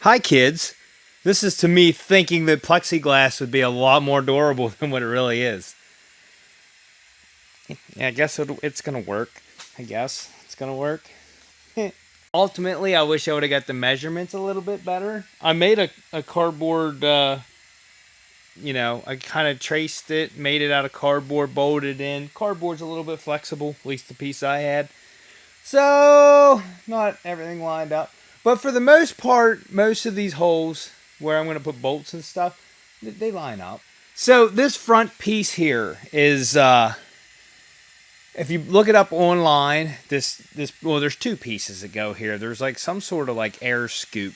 Hi kids, this is to me thinking that plexiglass would be a lot more durable than what it really is. Yeah, I guess it's gonna work. I guess it's gonna work. Ultimately, I wish I would have got the measurements a little bit better. I made a cardboard, I kind of traced it, made it out of cardboard, bolted in. Cardboard's a little bit flexible, at least the piece I had. So, not everything lined up. But for the most part, most of these holes where I'm going to put bolts and stuff, they line up. So this front piece here is, if you look it up online, well, there's two pieces that go here. There's like some sort of like air scoop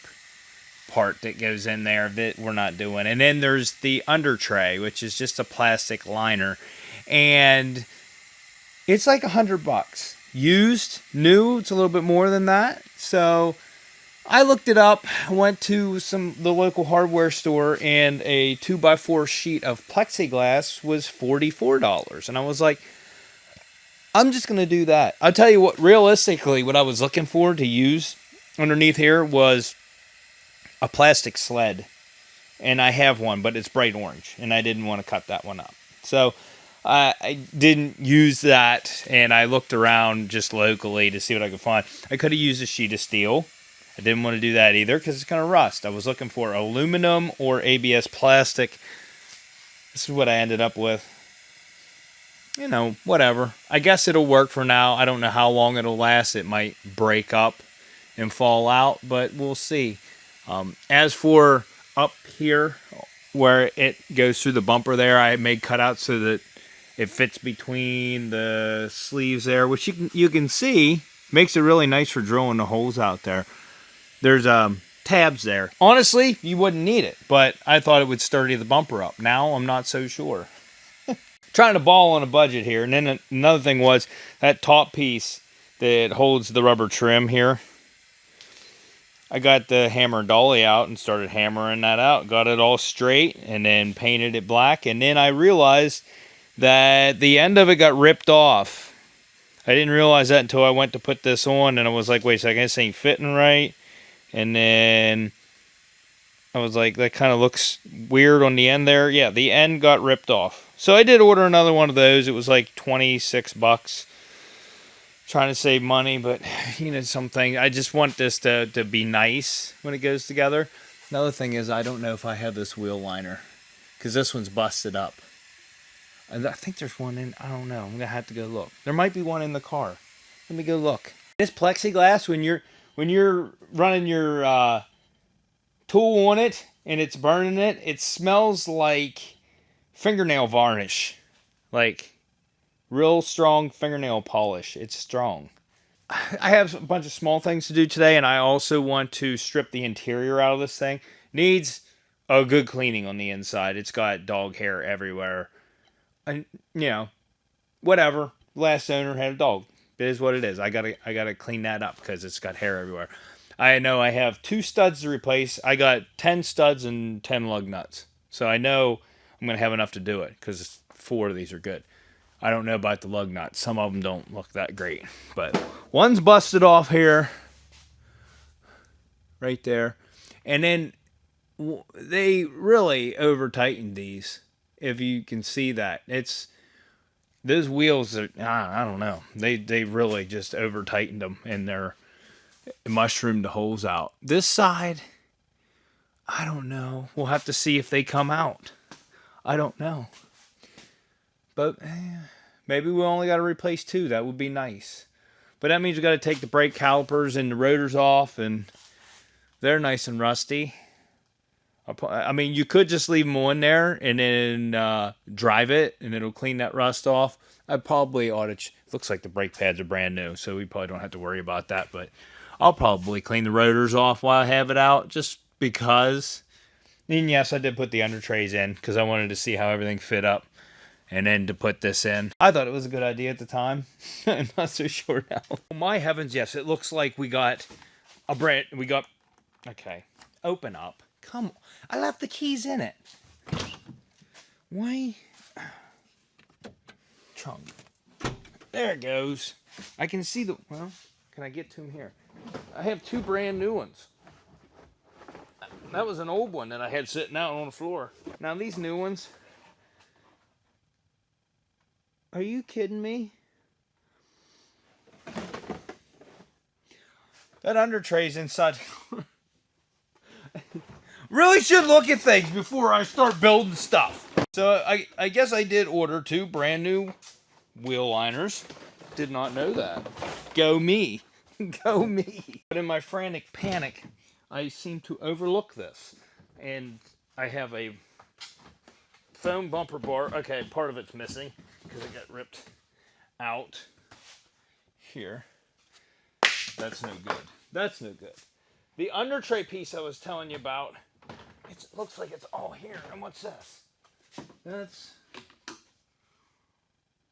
part that goes in there that we're not doing. And then there's the under tray, which is just a plastic liner. And it's like $100. Used, new, it's a little bit more than that. So I looked it up, went to the local hardware store, and a 2x4 sheet of plexiglass was $44. And I was like, I'm just going to do that. I'll tell you what, realistically, what I was looking for to use underneath here was a plastic sled. And I have one, but it's bright orange, and I didn't want to cut that one up. So I didn't use that, and I looked around just locally to see what I could find. I could have used a sheet of steel. I didn't want to do that either because it's going to rust. I was looking for aluminum or ABS plastic. This is what I ended up with. You know, whatever. I guess it'll work for now. I don't know how long it'll last. It might break up and fall out, but we'll see. As for up here, where it goes through the bumper there, I made cutouts so that it fits between the sleeves there, which you can see makes it really nice for drilling the holes out there. There's tabs there. Honestly, you wouldn't need it, but I thought it would sturdy the bumper up. Now I'm not so sure. Trying to ball on a budget here. And then another thing was that top piece that holds the rubber trim here. I got the hammer and dolly out and started hammering that out. Got it all straight and then painted it black. And then I realized that the end of it got ripped off. I didn't realize that until I went to put this on, and I was like, wait a second, this ain't fitting right. And then I was like, that kind of looks weird on the end there. Yeah, the end got ripped off. So I did order another one of those. It was like $26. Trying to save money, but something. I just want this to be nice when it goes together. Another thing is, I don't know if I have this wheel liner because this one's busted up. I think there's one in, I don't know. I'm going to have to go look. There might be one in the car. Let me go look. This plexiglass, when you're running your tool on it and it's burning it, it smells like fingernail varnish. Like real strong fingernail polish. It's strong. I have a bunch of small things to do today, and I also want to strip the interior out of this thing. Needs a good cleaning on the inside. It's got dog hair everywhere. And whatever. Last owner had a dog. It is what it is. I gotta clean that up because it's got hair everywhere. I know I have 2 studs to replace. I got 10 studs and 10 lug nuts. So I know I'm gonna have enough to do it because 4 of these are good. I don't know about the lug nuts. Some of them don't look that great. But one's busted off here. Right there. And then they really over-tightened these. If you can see that. Those wheels are, I don't know. They really just over-tightened them. And they're mushroomed the holes out. This side, I don't know. We'll have to see if they come out. I don't know. But maybe we only got to replace 2. That would be nice. But that means we got to take the brake calipers and the rotors off, and they're nice and rusty. I mean, you could just leave them on there and then drive it, and it'll clean that rust off. I probably ought to. Looks like the brake pads are brand new, so we probably don't have to worry about that. But I'll probably clean the rotors off while I have it out, just because. And yes, I did put the under trays in because I wanted to see how everything fit up. And then to put this in. I thought it was a good idea at the time. I'm not so sure now. My heavens, yes. It looks like we got a brand. Okay. Open up. Come on. I left the keys in it. Why? Trunk. There it goes. I can see well, can I get to them here? I have 2 brand new ones. That was an old one that I had sitting out on the floor. Now these new ones. Are you kidding me? That under tray's inside. Really should look at things before I start building stuff. So I guess I did order 2 brand new wheel liners. Did not know that. Go me. Go me. But in my frantic panic, I seem to overlook this. And I have a foam bumper bar. Okay, part of it's missing because it got ripped out here. That's no good. That's no good. The under tray piece I was telling you about, it looks like it's all here. And what's this? That's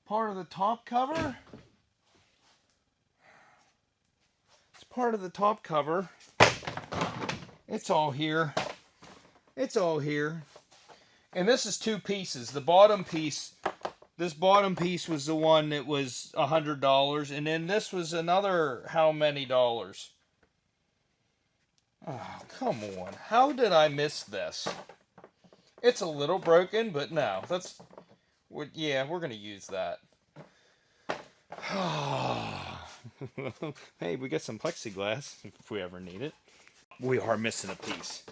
part of the top cover. It's part of the top cover. It's all here. It's all here. And this is 2 pieces. The bottom piece, this bottom piece was the one that was $100. And then this was another how many dollars? Oh, come on. How did I miss this? It's a little broken, but no. Yeah, we're going to use that. Hey, we got some plexiglass if we ever need it. We are missing a piece.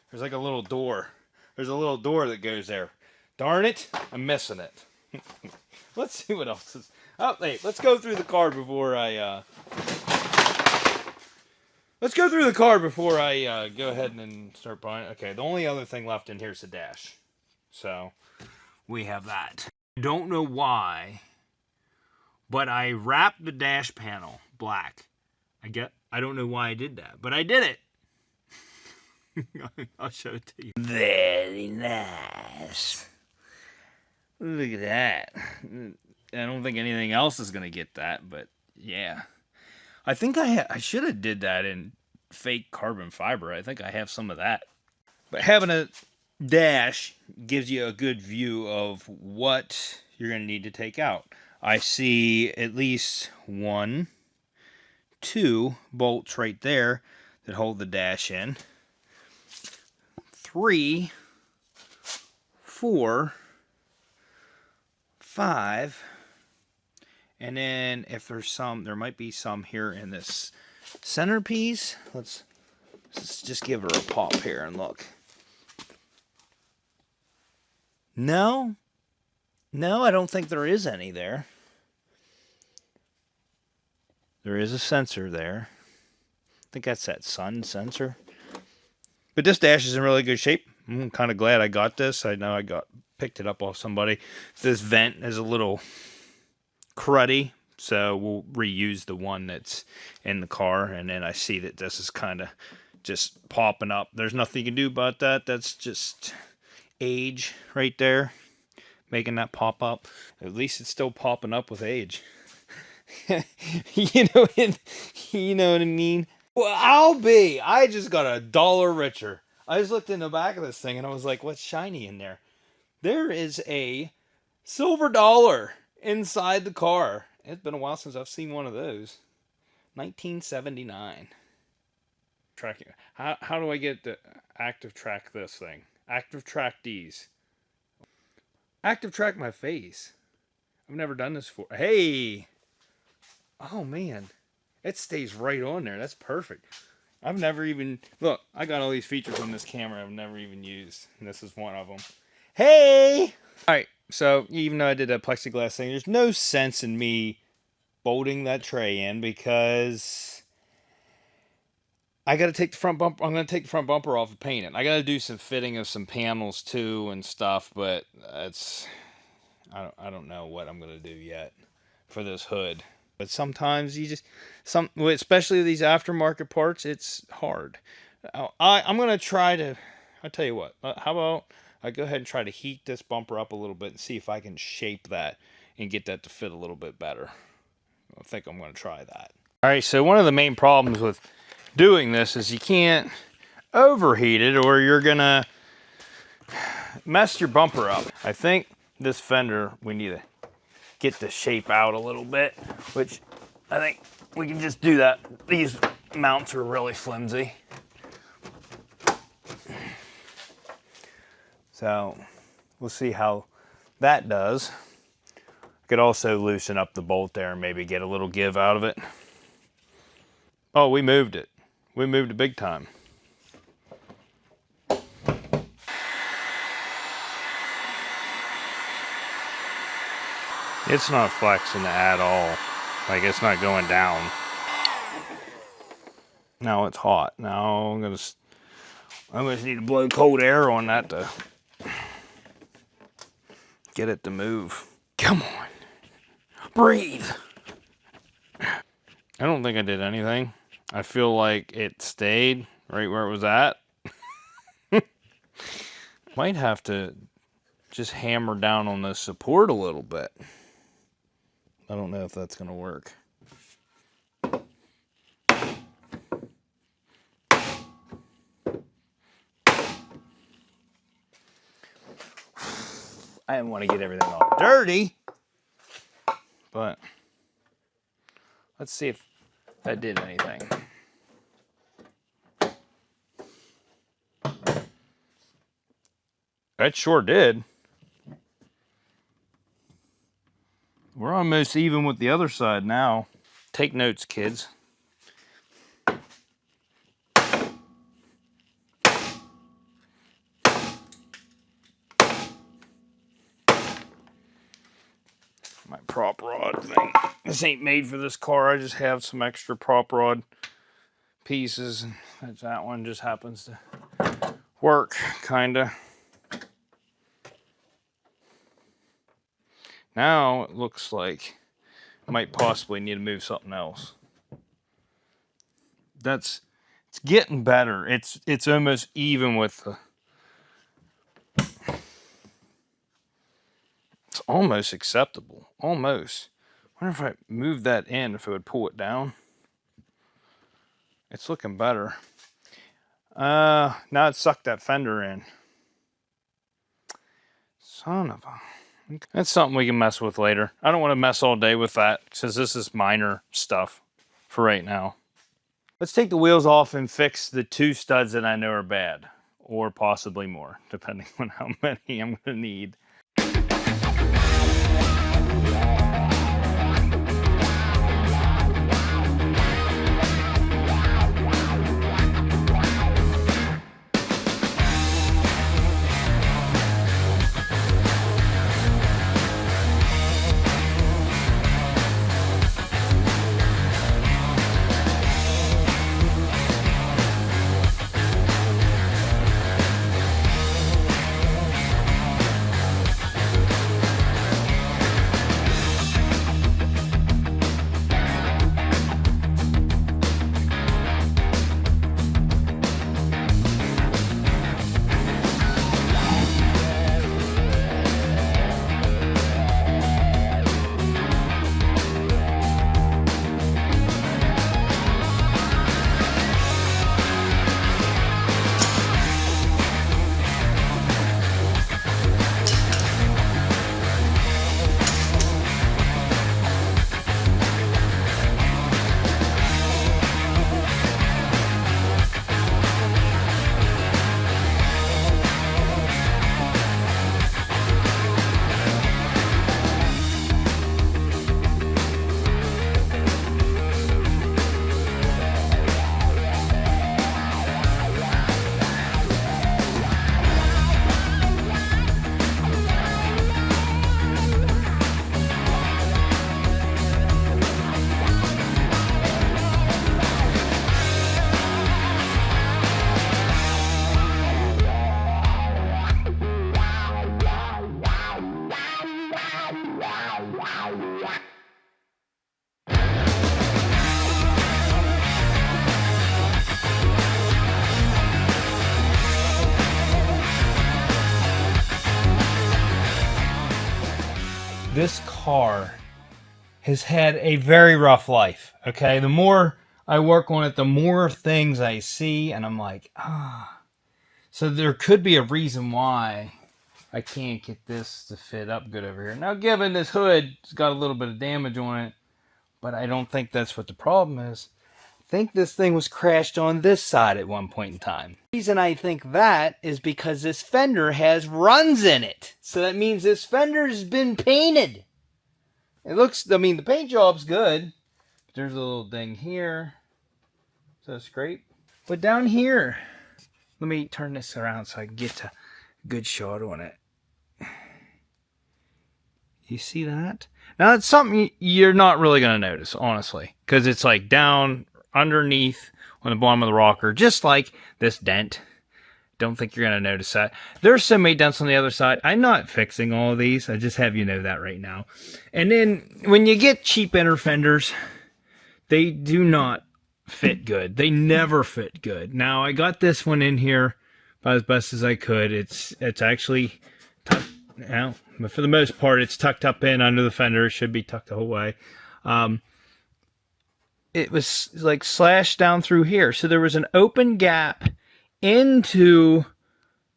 There's like a little door. There's a little door that goes there. Darn it, I'm missing it. Let's see what else is. Oh, wait, let's go through the car before I, Let's go through the car before I go ahead and start buying. Okay, the only other thing left in here is the dash. So, we have that. Don't know why, but I wrapped the dash panel black. I don't know why I did that, but I did it. I'll show it to you. Very nice. Look at that. I don't think anything else is going to get that, but yeah. I think I should have did that in fake carbon fiber. I think I have some of that. But having a dash gives you a good view of what you're going to need to take out. I see at least 1, 2 bolts right there that hold the dash in. 3, 4, 5, and then if there's some, there might be some here in this centerpiece. Let's just give her a pop here and look. No, I don't think there is any there. There is a sensor there. I think that's that sun sensor. But this dash is in really good shape. I'm kind of glad I got this. I know I picked it up off somebody. This vent is a little cruddy, so we'll reuse the one that's in the car. And then I see that this is kind of just popping up. There's nothing you can do about that. That's just age right there, making that pop up. At least it's still popping up with age. You know what I mean? Well, I just got $1 richer. I just looked in the back of this thing and I was like, what's shiny in there? There is a silver dollar inside the car. It's been a while since I've seen one of those. 1979. Tracking. How do I get to active track this thing? Active track these. Active track my face. I've never done this before. Hey! Oh, man. It stays right on there. That's perfect. I've never even... Look, I got all these features on this camera I've never even used. And this is one of them. Hey! Alright, so even though I did that plexiglass thing, there's no sense in me bolting that tray in because I got to take the front bumper... I'm going to take the front bumper off and paint it. I got to do some fitting of some panels too and stuff, but it's... I don't know what I'm going to do yet for this hood. But sometimes you just, especially these aftermarket parts, it's hard. I'm going to try to, I'll tell you what, how about I go ahead and try to heat this bumper up a little bit and see if I can shape that and get that to fit a little bit better. I think I'm going to try that. All right, so one of the main problems with doing this is you can't overheat it or you're going to mess your bumper up. I think this fender, we need to get the shape out a little bit, which I think we can just do that. These mounts are really flimsy. So we'll see how that does. I could also loosen up the bolt there and maybe get a little give out of it. Oh, we moved it. We moved it big time. It's not flexing at all. Like, it's not going down. Now it's hot. Now I'm gonna need to blow cold air on that to get it to move. Come on. Breathe. I don't think I did anything. I feel like it stayed right where it was at. Might have to just hammer down on the support a little bit. I don't know if that's going to work. I didn't want to get everything all dirty, but let's see if that did anything. That sure did. We're almost even with the other side now. Take notes, kids. My prop rod thing. This ain't made for this car. I just have some extra prop rod pieces. That one just happens to work, kinda. Now it looks like I might possibly need to move something else. It's getting better. It's almost even with the. It's almost acceptable. Almost. I wonder if I move that in, if it would pull it down. It's looking better. Now it sucked that fender in. Son of a. That's something we can mess with later. I don't want to mess all day with that, since this is minor stuff for right now. Let's take the wheels off and fix the 2 studs that I know are bad, or possibly more, depending on how many I'm going to need. This car has had a very rough life, okay? The more I work on it, the more things I see, and I'm like, ah. So there could be a reason why I can't get this to fit up good over here. Now, given this hood's got a little bit of damage on it, but I don't think that's what the problem is. I think this thing was crashed on this side at one point in time. The reason I think that is because this fender has runs in it. So that means this fender's been painted. It looks, I mean, the paint job's good. There's a little ding here. So it's great. But down here, let me turn this around so I can get a good shot on it. You see that? Now, it's something you're not really going to notice, honestly, because it's like down underneath on the bottom of the rocker, just like this dent. Don't think you're going to notice that. There's so many dents on the other side. I'm not fixing all of these. I just have you know that right now. And then when you get cheap inner fenders, they do not fit good. They never fit good. Now, I got this one in here about as best as I could. It's actually tucked, now, but for the most part, it's tucked up in under the fender. It should be tucked the whole way. It was like slashed down through here. So there was an open gap into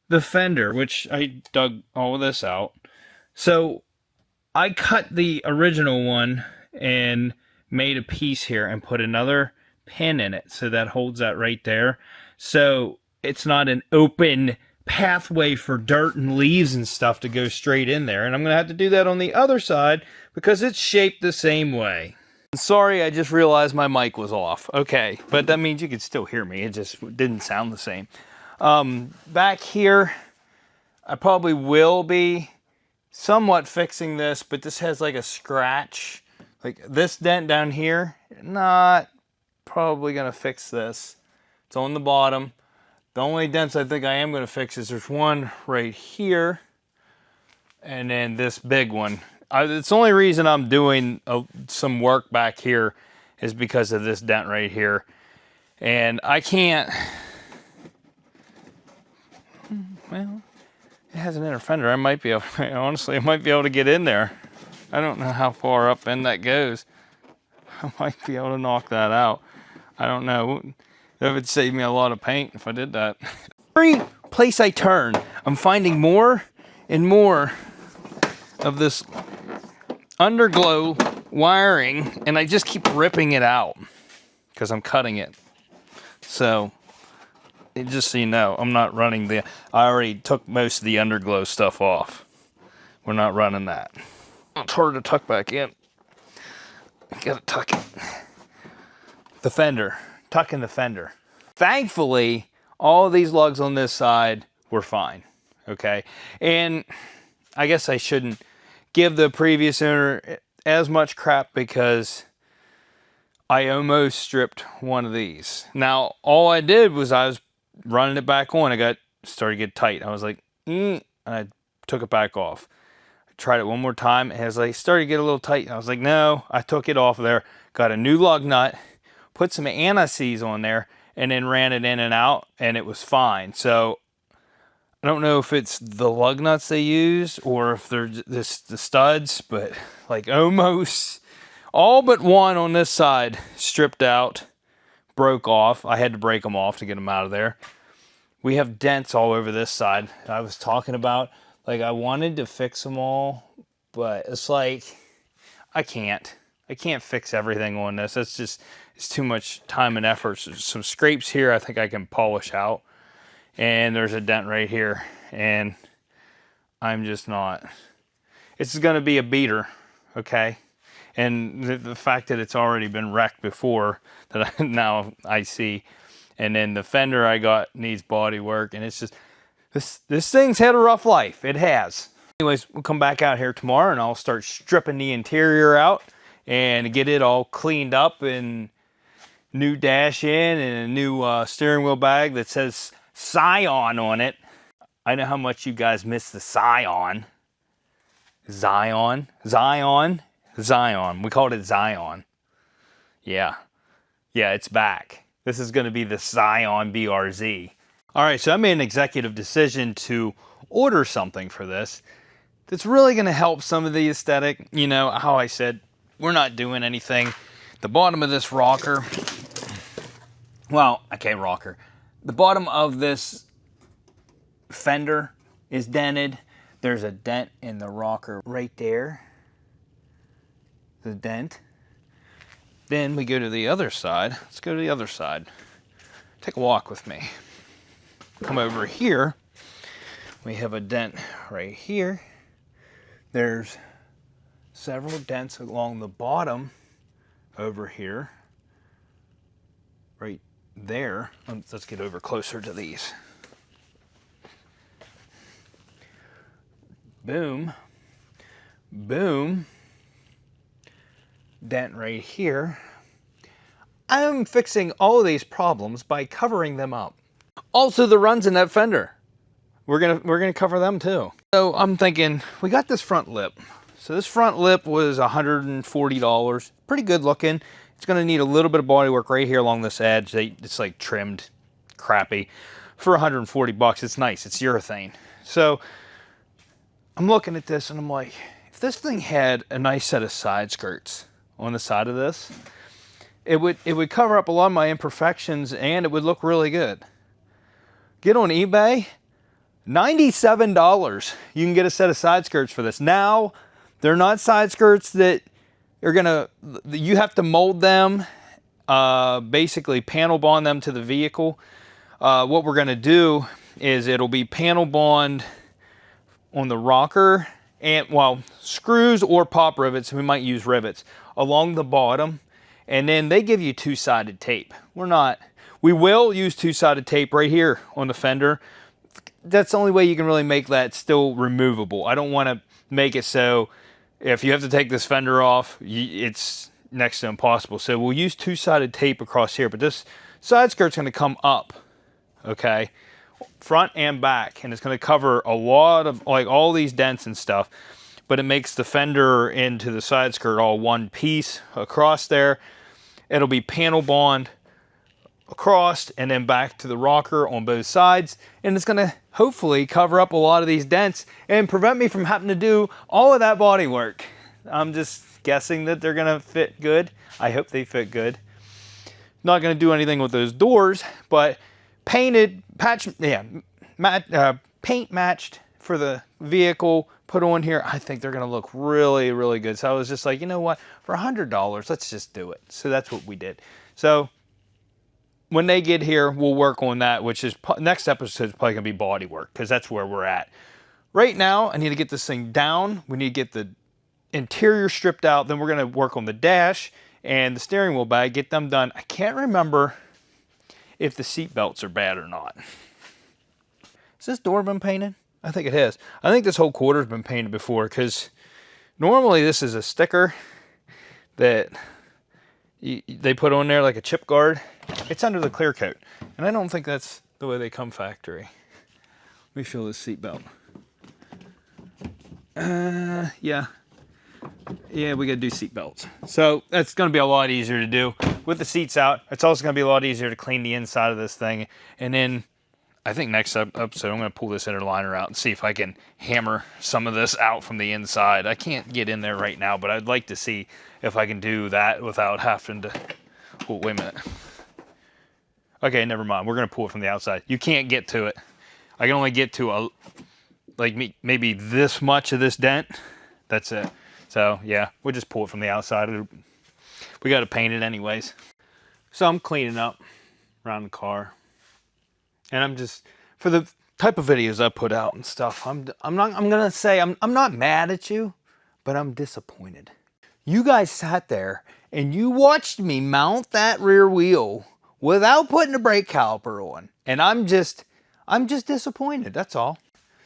the fender, which I dug all of this out. So I cut the original one and made a piece here and put another pin in it. So that holds that right there. So it's not an open pathway for dirt and leaves and stuff to go straight in there. And I'm going to have to do that on the other side because it's shaped the same way. Sorry, I just realized my mic was off. Okay, but that means you could still hear me. It just didn't sound the same. Back here, I probably will be somewhat fixing this, but this has like a scratch. Like this dent down here, not probably going to fix this. It's on the bottom. The only dents I think I am going to fix is there's one right here, and then this big one. It's the only reason I'm doing some work back here is because of this dent right here. And I can't, well, it has an inner fender. I might be able, honestly, I might be able to get in there. I don't know how far up in that goes. I might be able to knock that out. I don't know. That would save me a lot of paint if I did that. Every place I turn, I'm finding more and more of this underglow wiring, and I just keep ripping it out because I'm cutting it. So, just so you know, I'm not running I already took most of the underglow stuff off. We're not running that. It's hard to tuck back in. I gotta tuck it. The fender. Tucking the fender. Thankfully, all of these lugs on this side were fine. Okay? And I guess I shouldn't give the previous owner as much crap because I almost stripped one of these. Now, all I did was I was running it back on. Started to get tight. I was like, and I took it back off. I tried it one more time, and it was like, started to get a little tight. And I was like, no, I took it off there, got a new lug nut, put some anti-seize on there, and then ran it in and out, and it was fine. So I don't know if it's the lug nuts they use or if they're just the studs, but like almost all but one on this side stripped out, broke off. I had to break them off to get them out of there. We have dents all over this side. I was talking about, like, I wanted to fix them all, but it's like, I can't fix everything on this. It's too much time and effort. So some scrapes here I think I can polish out. And there's a dent right here, and I'm just not. It's going to be a beater, okay? And the fact that it's already been wrecked before, that now I see. And then the fender I got needs body work, and it's just, this thing's had a rough life. It has. Anyways, we'll come back out here tomorrow, and I'll start stripping the interior out and get it all cleaned up, and new dash in, and a new steering wheel bag that says Scion on it. I know how much you guys miss the Scion. Zion. We called it Zion. Yeah, it's back. This is going to be the Scion BRZ. All right, so I made an executive decision to order something for this that's really going to help some of the aesthetic. You know, how I said, we're not doing anything. The bottom of this rocker, well, okay, rocker. The bottom of this fender is dented. There's a dent in the rocker right there. The dent. Then we go to the other side. Let's go to the other side. Take a walk with me. Come over here. We have a dent right here. There's several dents along the bottom over here. Right there. Let's get over closer to these. Boom. Boom. Dent right here. I'm fixing all of these problems by covering them up. Also, the runs in that fender. We're gonna cover them too. So I'm thinking, we got this front lip. So this front lip was $140. Pretty good looking. It's gonna need a little bit of body work right here along this edge. It's like trimmed crappy. For 140 bucks, it's nice. It's urethane. So I'm looking at this and I'm like, if this thing had a nice set of side skirts on the side of this, it would cover up a lot of my imperfections and it would look really good. Get on eBay, $97. You can get a set of side skirts for this. Now, they're not side skirts that you have to mold them, basically panel bond them to the vehicle. What we're gonna do is it'll be panel bond on the rocker and, well, screws or pop rivets. We might use rivets along the bottom, and then they give you two-sided tape. We will use two-sided tape right here on the fender. That's the only way you can really make that still removable. I don't want to make it so if you have to take this fender off, it's next to impossible. So we'll use two-sided tape across here, but this side skirt's going to come up, okay, front and back, and it's going to cover a lot of, like, all these dents and stuff, but it makes the fender into the side skirt all one piece across there. It'll be panel bond across and then back to the rocker on both sides, and it's going to hopefully cover up a lot of these dents and prevent me from having to do all of that body work. I'm just guessing that they're going to fit good. I hope they fit good. Not going to do anything with those doors, but painted, paint matched for the vehicle, put on here. I think they're going to look really, really good. So I was just like, you know what, for $100, let's just do it. So that's what we did. So when they get here, we'll work on that, which is next episode is probably gonna be body work, because that's where we're at. Right now, I need to get this thing down. We need to get the interior stripped out. Then we're gonna work on the dash and the steering wheel bag, get them done. I can't remember if the seat belts are bad or not. Has this door been painted? I think it has. I think this whole quarter's been painted before, because normally this is a sticker that they put on there like a chip guard. It's under the clear coat, and I don't think that's the way they come factory. Let me feel this seat belt. Yeah, we gotta do seat belts. So that's gonna be a lot easier to do with the seats out. It's also gonna be a lot easier to clean the inside of this thing. And then I think next episode I'm gonna pull this inner liner out and see if I can hammer some of this out from the inside. I can't get in there right now, but I'd like to see if I can do that without having to, oh, wait a minute. Okay, never mind. We're gonna pull it from the outside. You can't get to it. I can only get to maybe this much of this dent. That's it. So yeah, we'll just pull it from the outside. We got to paint it anyways. So I'm cleaning up around the car, and I'm just, for the type of videos I put out and stuff, I'm gonna say I'm not mad at you, but I'm disappointed. You guys sat there and you watched me mount that rear wheel without putting a brake caliper on, and I'm just disappointed. That's all.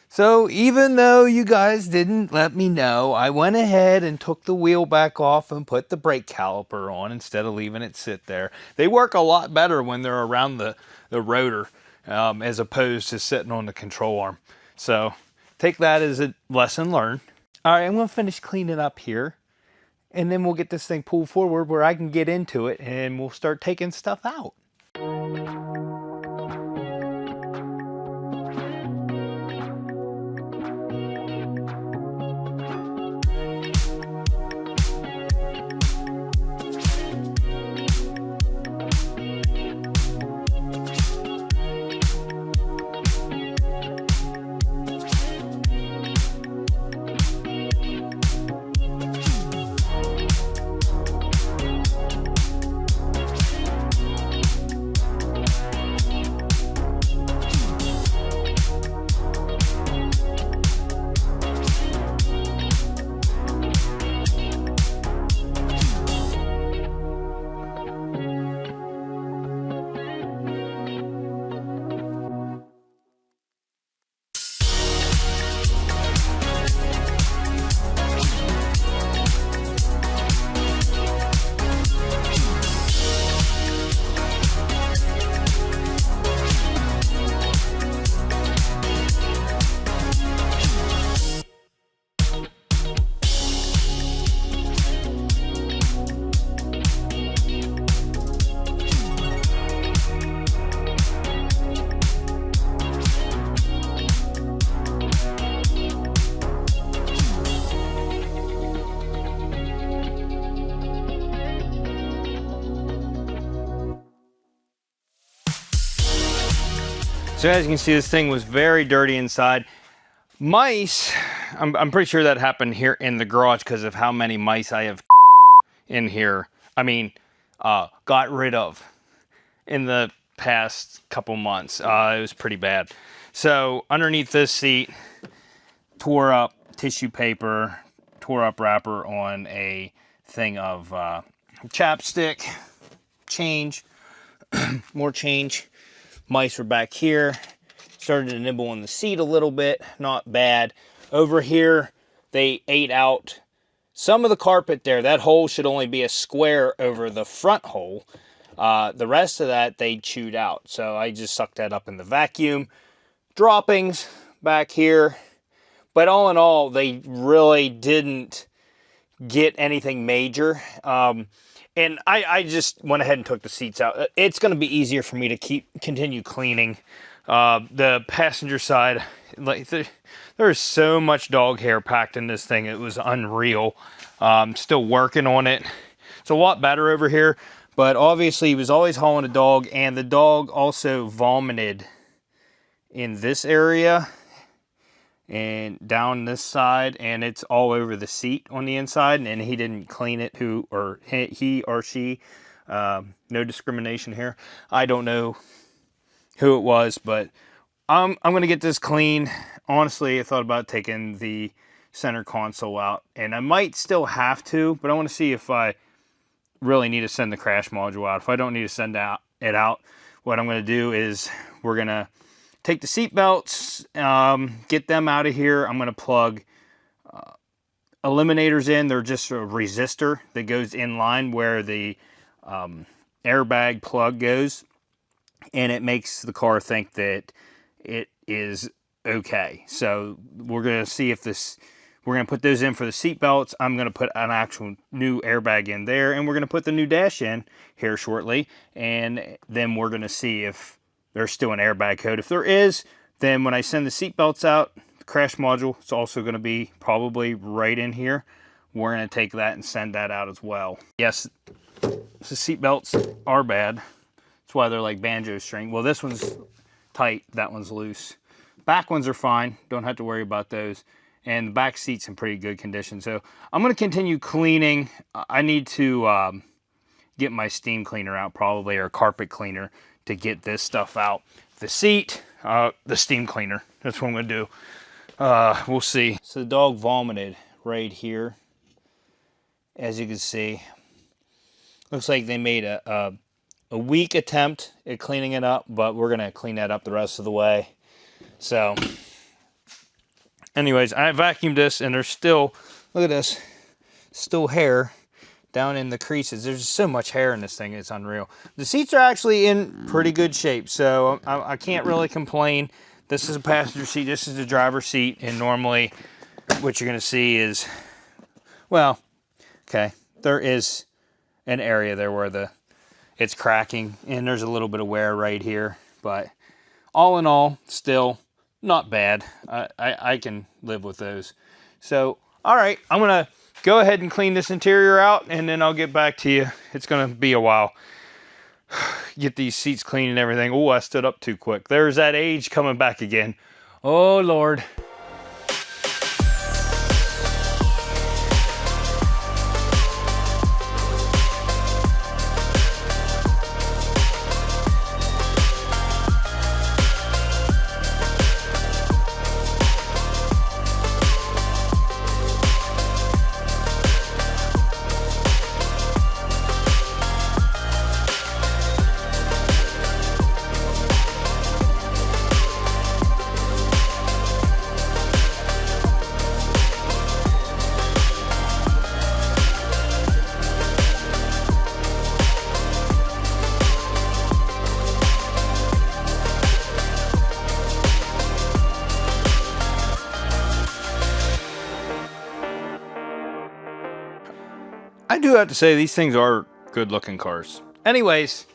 So even though you guys didn't let me know, I went ahead and took the wheel back off and put the brake caliper on instead of leaving it sit there. They work a lot better when they're around the rotor as opposed to sitting on the control arm. So take that as a lesson learned. All right, I'm gonna finish cleaning up here, and then we'll get this thing pulled forward where I can get into it and we'll start taking stuff out. So as you can see, this thing was very dirty inside. Mice, I'm pretty sure that happened here in the garage because of how many mice I have in here. I mean, got rid of in the past couple months. It was pretty bad. So underneath this seat, tore up tissue paper, tore up wrapper on a thing of chapstick, change, more change. Mice were back here. Started to nibble on the seat a little bit, not bad. Over here, they ate out some of the carpet there. That hole should only be a square over the front hole. The rest of that, they chewed out. So I just sucked that up in the vacuum. Droppings back here. But all in all, they really didn't get anything major. And I just went ahead and took the seats out. It's going to be easier for me to continue cleaning. The passenger side, like there is so much dog hair packed in this thing. It was unreal. Still working on it. It's a lot better over here, but obviously he was always hauling a dog, and the dog also vomited in this area and down this side, and it's all over the seat on the inside, and he didn't clean it. He or she, no discrimination here. I don't know who it was, but I'm gonna get this clean. Honestly, I thought about taking the center console out, and I might still have to, but I want to see if I really need to send the crash module out. If I don't need to send it out, what I'm gonna do is we're gonna take the seat belts, get them out of here. I'm gonna plug eliminators in. They're just a resistor that goes in line where the airbag plug goes, and it makes the car think that it is okay. So we're gonna see if we're gonna put those in for the seat belts. I'm gonna put an actual new airbag in there, and we're gonna put the new dash in here shortly, and then we're gonna see if there's still an airbag code. If there is, then when I send the seat belts out, the crash module is also gonna be probably right in here. We're gonna take that and send that out as well. Yes, the seat belts are bad. That's why they're like banjo string. Well, this one's tight, that one's loose. Back ones are fine, don't have to worry about those. And the back seat's in pretty good condition. So I'm gonna continue cleaning. I need to get my steam cleaner out probably, or carpet cleaner, to get this stuff out. The seat, the steam cleaner, that's what I'm gonna do. We'll see. So the dog vomited right here, as you can see. Looks like they made a weak attempt at cleaning it up, but we're gonna clean that up the rest of the way. So anyways, I vacuumed this, and there's still, look at this, still hair down in the creases. There's just so much hair in this thing, it's unreal. The seats are actually in pretty good shape, so I can't really complain. This is a passenger seat, this is the driver's seat, and normally what you're gonna see is, well, okay, there is an area there where it's cracking, and there's a little bit of wear right here, but all in all, still not bad. I can live with those. So, all right, I'm gonna go ahead and clean this interior out, and then I'll get back to you. It's gonna be a while. Get these seats clean and everything. Oh, I stood up too quick. There's that age coming back again. Oh, Lord. I do have to say, these things are good looking cars. Anyways,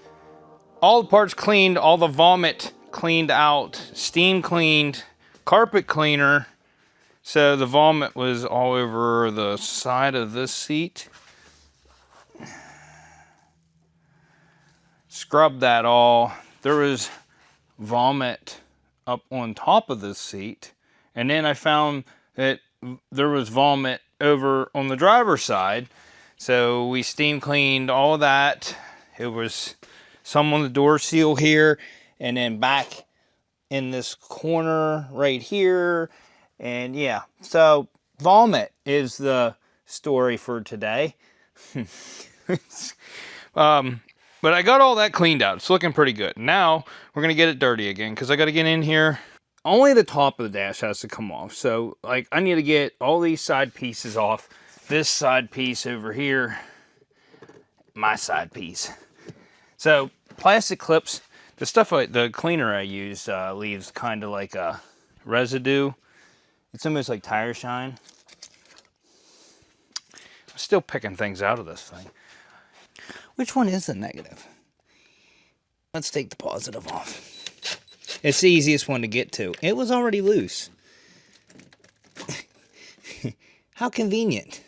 all the parts cleaned, all the vomit cleaned out, steam cleaned, carpet cleaner. So the vomit was all over the side of this seat. Scrubbed that all. There was vomit up on top of this seat. And then I found that there was vomit over on the driver's side. So we steam cleaned all of that. It was some on the door seal here, and then back in this corner right here. And yeah, so vomit is the story for today. But I got all that cleaned out. It's looking pretty good. Now we're gonna get it dirty again because I got to get in here. Only the top of the dash has to come off. So like I need to get all these side pieces off. This side piece over here, my side piece. So plastic clips, the stuff, the cleaner I use leaves kind of like a residue. It's almost like tire shine. I'm still picking things out of this thing. Which one is the negative? Let's take the positive off. It's the easiest one to get to. It was already loose. How convenient.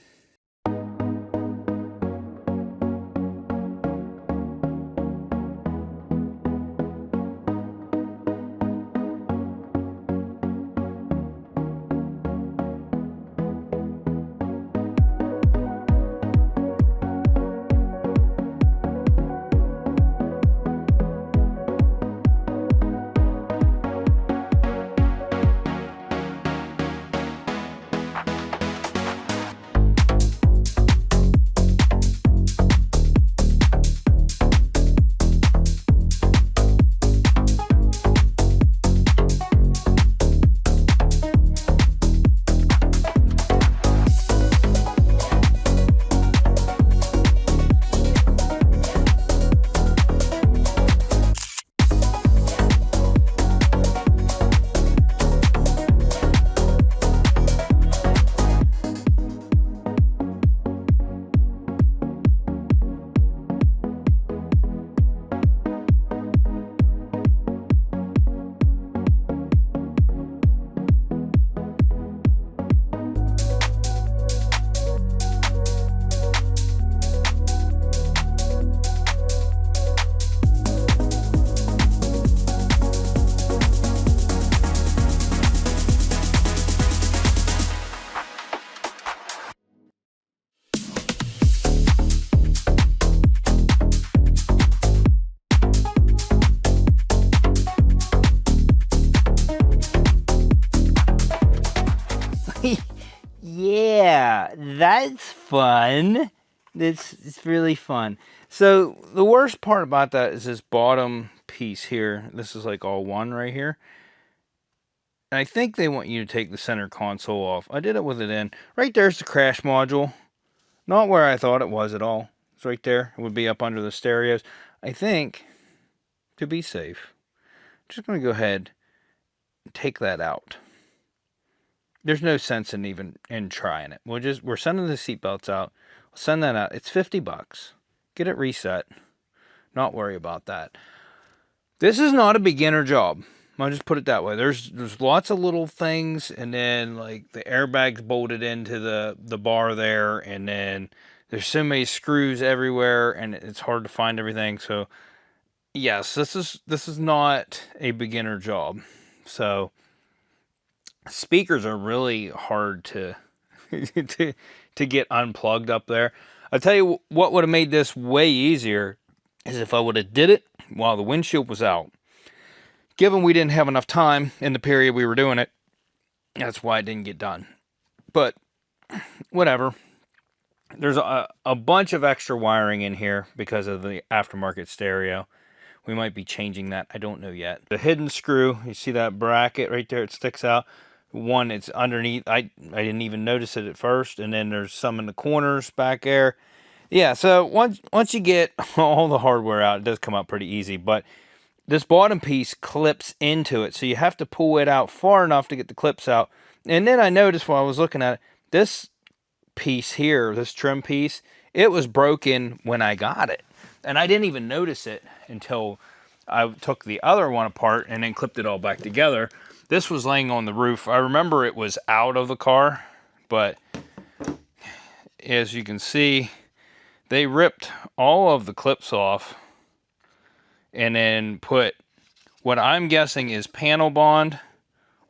Yeah, that's fun. It's really fun. So the worst part about that is this bottom piece here. This is like all one right here. And I think they want you to take the center console off. I did it with it in. Right there's the crash module. Not where I thought it was at all. It's right there. It would be up under the stereos. I think, to be safe, I'm just going to go ahead and take that out. There's no sense in even trying it. We're sending the seatbelts out. We'll send that out. It's $50. Get it reset. Not worry about that. This is not a beginner job. I'll just put it that way. There's lots of little things, and then like the airbags bolted into the bar there, and then there's so many screws everywhere, and it's hard to find everything. So yes, this is not a beginner job. So speakers are really hard to to get unplugged up there. I'll tell you what would have made this way easier is if I would have did it while the windshield was out. Given we didn't have enough time in the period we were doing it, that's why it didn't get done. But whatever. There's a bunch of extra wiring in here because of the aftermarket stereo. We might be changing that. I don't know yet. The hidden screw, you see that bracket right there? It sticks out. One, it's underneath. I didn't even notice it at first. And then there's some in the corners back there. Yeah, so once you get all the hardware out, it does come out pretty easy. But this bottom piece clips into it, so you have to pull it out far enough to get the clips out. And then I noticed while I was looking at it, this piece here, this trim piece, it was broken when I got it. And I didn't even notice it until I took the other one apart and then clipped it all back together. This was laying on the roof. I remember it was out of the car, but as you can see, they ripped all of the clips off and then put what I'm guessing is panel bond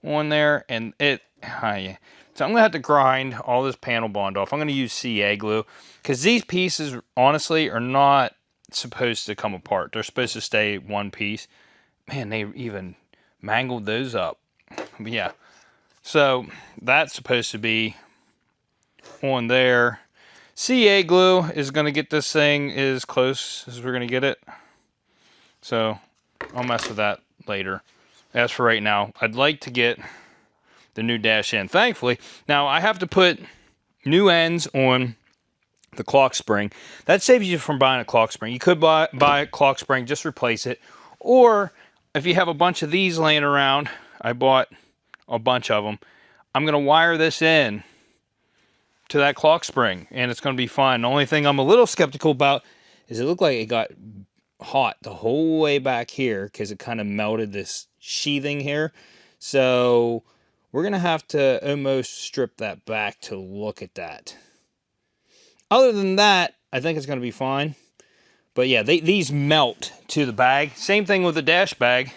on there, and so I'm gonna have to grind all this panel bond off. I'm gonna use CA glue because these pieces honestly are not supposed to come apart. They're supposed to stay one piece. Man, they even mangled those up. But yeah, so that's supposed to be on there. CA glue is gonna get this thing as close as we're gonna get it. So I'll mess with that later. As for right now, I'd like to get the new dash in. Thankfully, now I have to put new ends on the clock spring. That saves you from buying a clock spring. You could buy a clock spring, just replace it. Or if you have a bunch of these laying around, I bought a bunch of them. I'm going to wire this in to that clock spring, and it's going to be fine. The only thing I'm a little skeptical about is it looked like it got hot the whole way back here because it kind of melted this sheathing here. So we're going to have to almost strip that back to look at that. Other than that, I think it's going to be fine. But yeah, these melt to the bag. Same thing with the dash bag.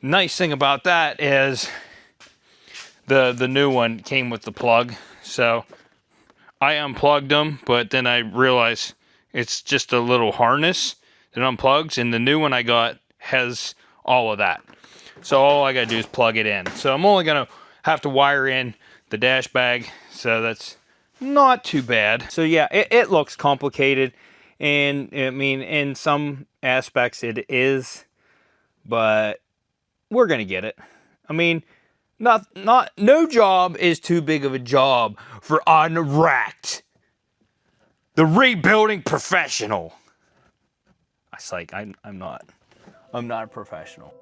Nice thing about that is the new one came with the plug. So I unplugged them, but then I realized it's just a little harness that unplugs, and the new one I got has all of that. So all I got to do is plug it in. So I'm only going to have to wire in the dash bag, so that's not too bad. So yeah, it looks complicated, and I mean, in some aspects it is, but we're gonna get it. I mean, no job is too big of a job for Unwracked, the rebuilding professional. I'm not a professional.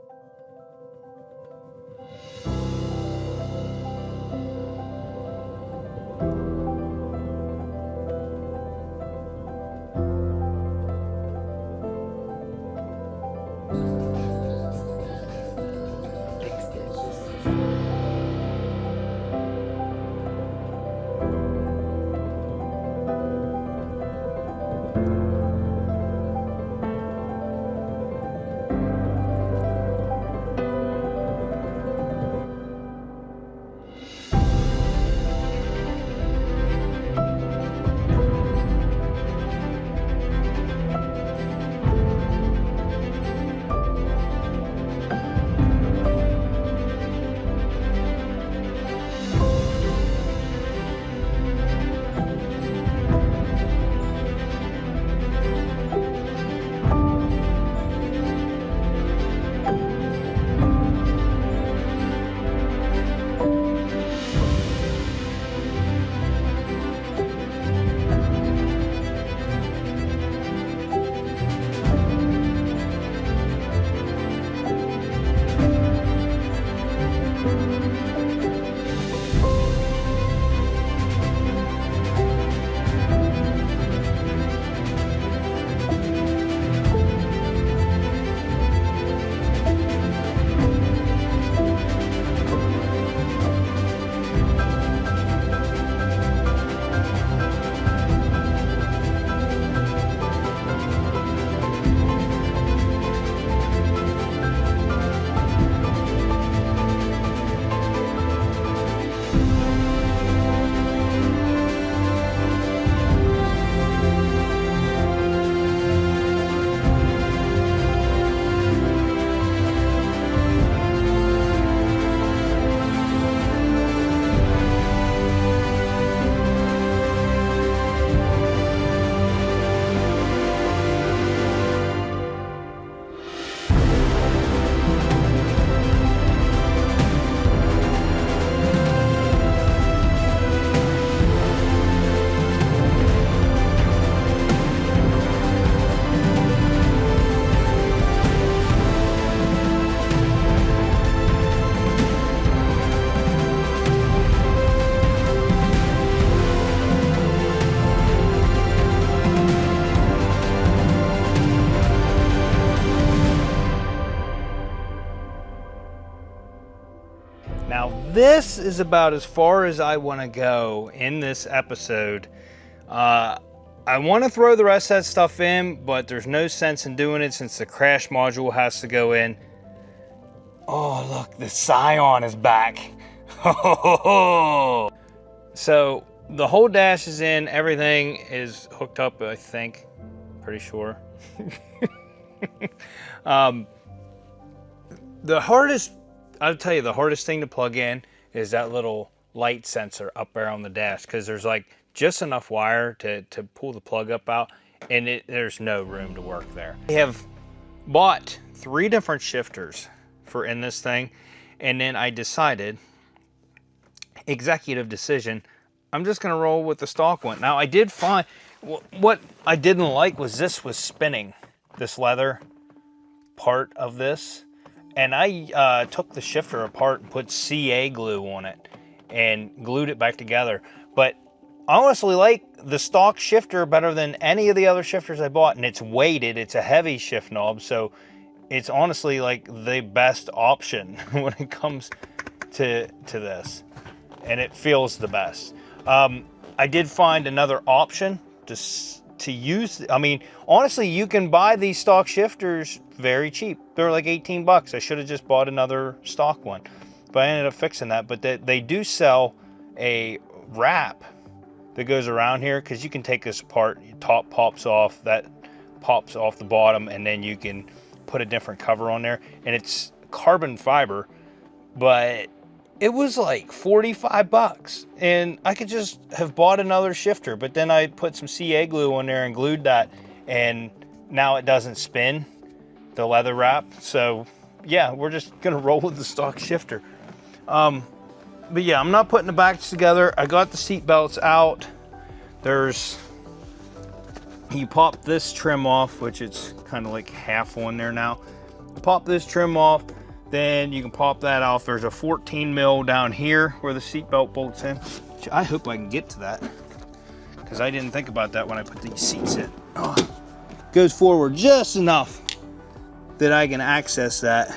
Now this is about as far as I want to go in this episode. I want to throw the rest of that stuff in, but there's no sense in doing it since the crash module has to go in. Oh, look, the Scion is back. So the whole dash is in, everything is hooked up, I think. Pretty sure. The hardest, I'll tell you, the hardest thing to plug in is that little light sensor up there on the dash, because there's like just enough wire to pull the plug up out, and there's no room to work there. I have bought 3 different shifters for in this thing, and then I decided, executive decision, I'm just gonna roll with the stock one. Now I did find, what I didn't like was this was spinning, this leather part of this, and I took the shifter apart and put CA glue on it and glued it back together. But I honestly like the stock shifter better than any of the other shifters I bought, and it's weighted, it's a heavy shift knob, so it's honestly like the best option when it comes to this, and it feels the best. I did find another option to use. I mean, honestly, you can buy these stock shifters very cheap. They're like 18 bucks. I should have just bought another stock one, but I ended up fixing that. But they do sell a wrap that goes around here, because you can take this apart, top pops off, that pops off the bottom, and then you can put a different cover on there, and it's carbon fiber, but it was like 45 bucks, and I could just have bought another shifter, but then I put some CA glue on there and glued that, and now it doesn't spin, the leather wrap. So yeah, we're just gonna roll with the stock shifter. But yeah, I'm not putting the backs together. I got the seat belts out. You pop this trim off, which it's kind of like half on there now. Pop this trim off, then you can pop that off. There's a 14 mil down here where the seat belt bolts in. I hope I can get to that, because I didn't think about that when I put these seats in. Oh, goes forward just enough that I can access that.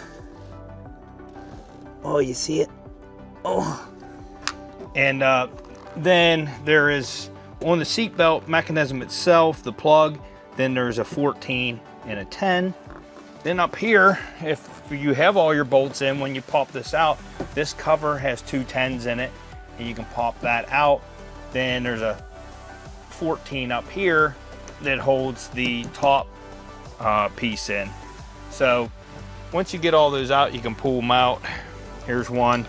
Oh, you see it? Oh. And then there is, on the seat belt mechanism itself, the plug, then there's a 14 and a 10. Then up here, if you have all your bolts in, when you pop this out, this cover has 2 10s in it, and you can pop that out. Then there's a 14 up here that holds the top piece in. So once you get all those out, you can pull them out. Here's one.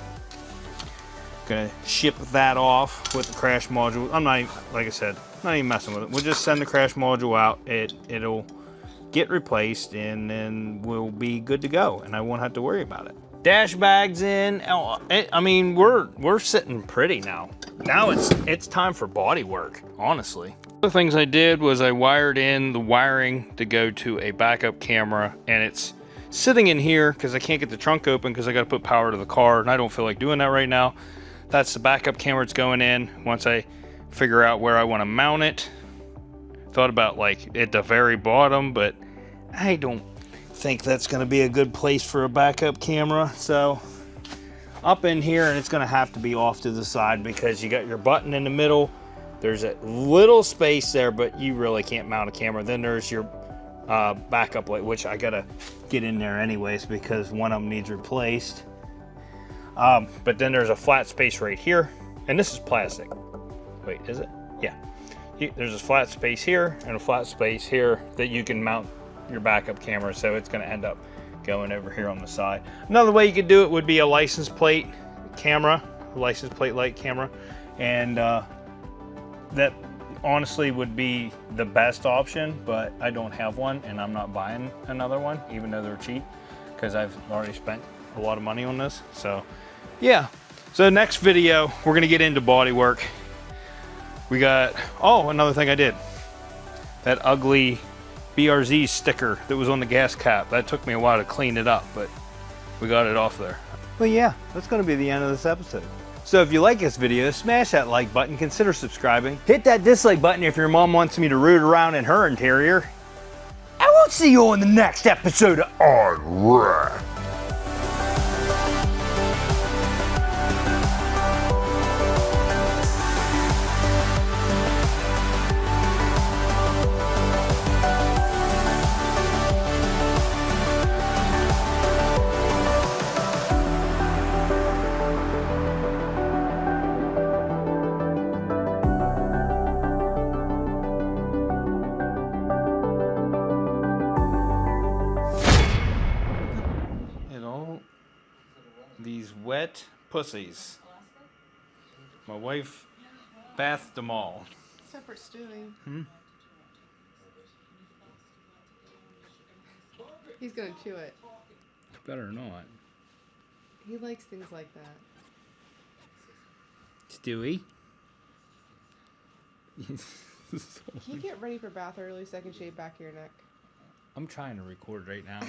Gonna ship that off with the crash module. I'm not even, like I said, not even messing with it. We'll just send the crash module out. It'll get replaced, and then we'll be good to go, and I won't have to worry about it. Dash bags in. I mean, we're sitting pretty now. Now it's time for body work, honestly. Other things I did was I wired in the wiring to go to a backup camera, and it's sitting in here because I can't get the trunk open because I got to put power to the car, and I don't feel like doing that right now. That's the backup camera. It's going in once I figure out where I want to mount it. Thought about like at the very bottom, but I don't think that's going to be a good place for a backup camera. So up in here, and it's going to have to be off to the side because you got your button in the middle. There's a little space there, but you really can't mount a camera. Then there's your backup light, which I got to get in there anyways because one of them needs replaced. But then there's a flat space right here, and this is plastic. Wait, is it? Yeah. There's a flat space here and a flat space here that you can mount your backup camera, so it's going to end up going over here on the side. Another way you could do it would be a license plate camera, license plate light camera, and that honestly would be the best option, but I don't have one, and I'm not buying another one, even though they're cheap, because I've already spent a lot of money on this. So yeah, so next video we're gonna get into body work. We got, oh, another thing I did, that ugly BRZ sticker that was on the gas cap. That took me a while to clean it up, but we got it off there. Well, yeah, that's gonna be the end of this episode. So if you like this video, smash that like button, consider subscribing. Hit that dislike button if your mom wants me to root around in her interior. I will see you on the next episode of Unwrapped. these wet pussies. My wife bathed them all. Except for Stewie. He's gonna chew it. Better not. He likes things like that. Stewie. Can you get ready for bath early so I can shave back your neck? I'm trying to record right now.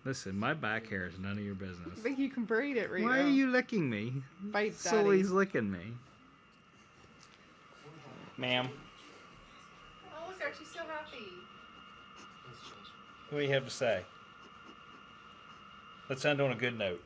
Listen, my back hair is none of your business. I think you can braid it right now. Why are you licking me? Bite, Daddy. Sully's licking me. Ma'am, Oh, look, aren't you so happy? what do you have to say? Let's end on a good note.